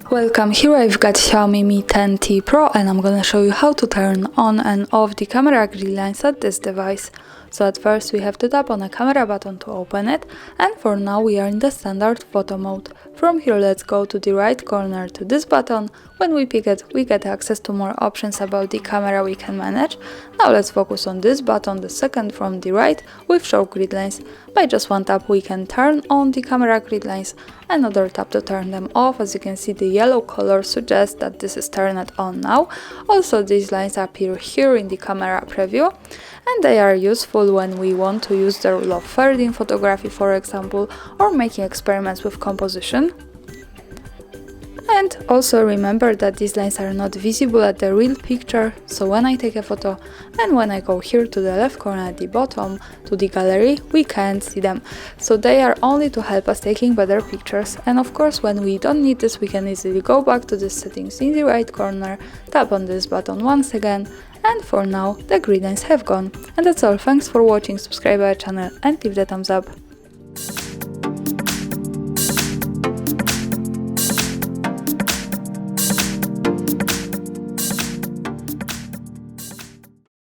Welcome, here I've got Xiaomi Mi 10T Pro and I'm gonna show you how to turn on and off the camera grid lines at this device. So at first we have to tap on the camera button to open it, and for now we are in the standard photo mode. From here let's go to the right corner to this button. When we pick it, we get access to more options about the camera we can manage. Now let's focus on this button, the second from the right, with show grid lines. By just one tap we can turn on the camera grid lines, another tap to turn them off. As you can see, the yellow color suggests that this is turned on now. Also these lines appear here in the camera preview, and they are useful when we want to use the rule of thirds in photography, for example, or making experiments with composition. And also remember that these lines are not visible at the real picture, so when I take a photo and when I go here to the left corner at the bottom to the gallery, we can't see them. So they are only to help us taking better pictures, and of course when we don't need this we can easily go back to the settings in the right corner, tap on this button once again, and for now the grid lines have gone. And that's all, thanks for watching, subscribe our channel and leave the thumbs up.